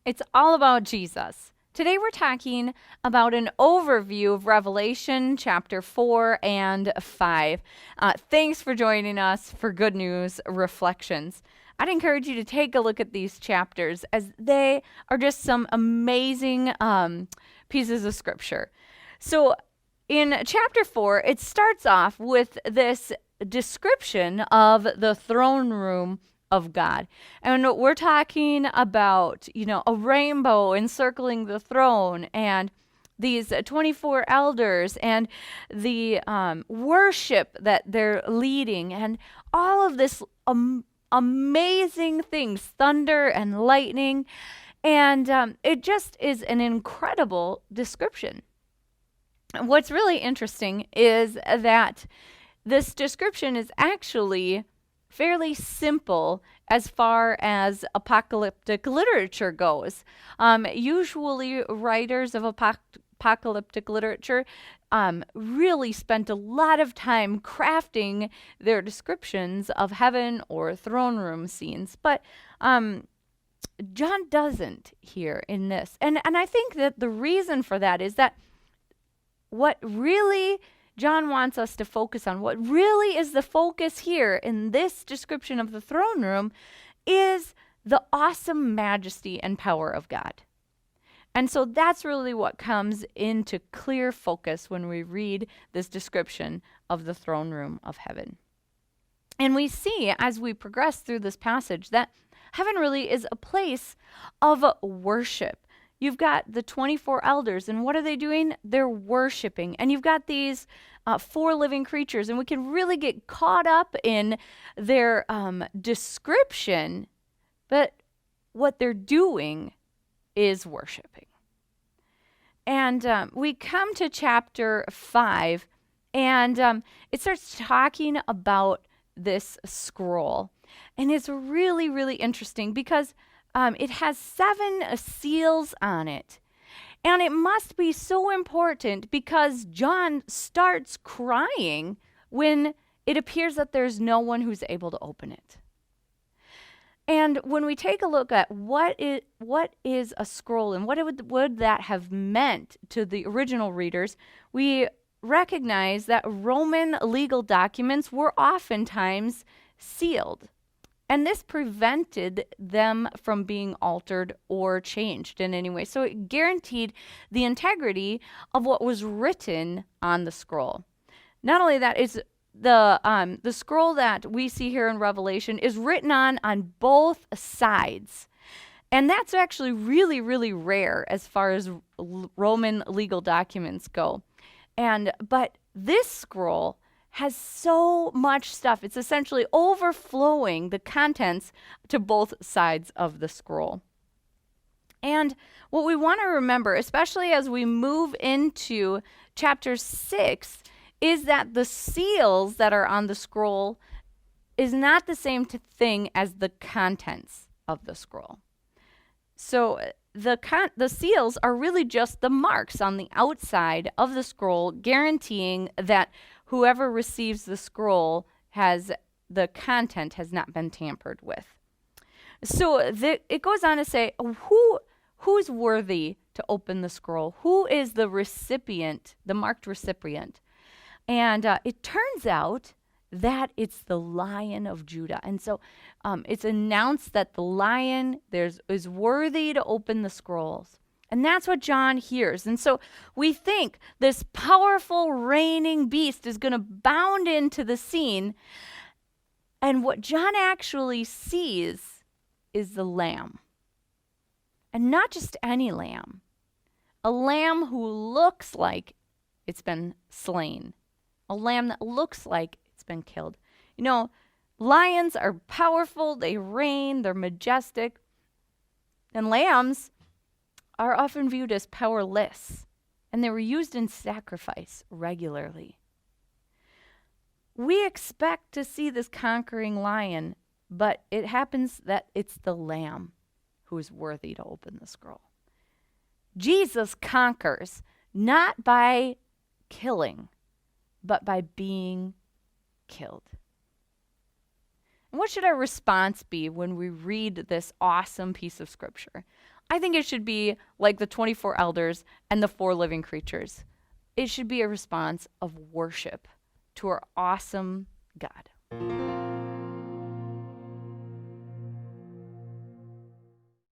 It's all about Jesus. Today we're talking about an overview of Revelation chapter 4 and 5. Thanks for joining us for Good News Reflections. I'd encourage you to take a look at these chapters as they are just some amazing pieces of scripture. So in chapter 4, it starts off with this description of the throne room of God. And we're talking about, a rainbow encircling the throne and these 24 elders and the worship that they're leading and all of this amazing things, thunder and lightning. And it just is an incredible description. What's really interesting is that this description is actually fairly simple as far as apocalyptic literature goes. Usually, writers of apocalyptic literature really spent a lot of time crafting their descriptions of heaven or throne room scenes, but John doesn't here in this. And I think that the reason for that is that what really John wants us to focus on, what really is the focus here in this description of the throne room, is the awesome majesty and power of God. And so that's really what comes into clear focus when we read this description of the throne room of heaven. And we see as we progress through this passage that heaven really is a place of worship. You've got the 24 elders, and what are they doing? They're worshiping. And you've got these 4 living creatures, and we can really get caught up in their description, but what they're doing is worshiping. And we come to chapter 5, and it starts talking about this scroll. And it's really, really interesting because it has 7 seals on it. And it must be so important because John starts crying when it appears that there's no one who's able to open it. And when we take a look at what is a scroll and what would that have meant to the original readers, we recognize that Roman legal documents were oftentimes sealed. And this prevented them from being altered or changed in any way. So it guaranteed the integrity of what was written on the scroll. Not only that, is the scroll that we see here in Revelation is written on both sides. And that's actually really, really rare as far as Roman legal documents go. But this scroll has so much stuff. It's essentially overflowing the contents to both sides of the scroll. And what we want to remember, especially as we move into chapter 6, is that the seals that are on the scroll is not the same thing as the contents of the scroll. So the seals are really just the marks on the outside of the scroll, guaranteeing that whoever receives the scroll the content has not been tampered with. So it goes on to say, who's worthy to open the scroll? Who is the recipient, the marked recipient? And it turns out that it's the Lion of Judah. And so it's announced that the Lion is worthy to open the scrolls. And that's what John hears. And so we think this powerful reigning beast is going to bound into the scene. And what John actually sees is the Lamb. And not just any lamb. A lamb who looks like it's been slain. A lamb that looks like it's been killed. Lions are powerful. They reign. They're majestic. And lambs are often viewed as powerless, and they were used in sacrifice regularly. We expect to see this conquering lion, but it happens that it's the Lamb who is worthy to open the scroll. Jesus conquers not by killing, but by being killed. And what should our response be when we read this awesome piece of scripture? I think it should be like the 24 elders and the 4 living creatures. It should be a response of worship to our awesome God.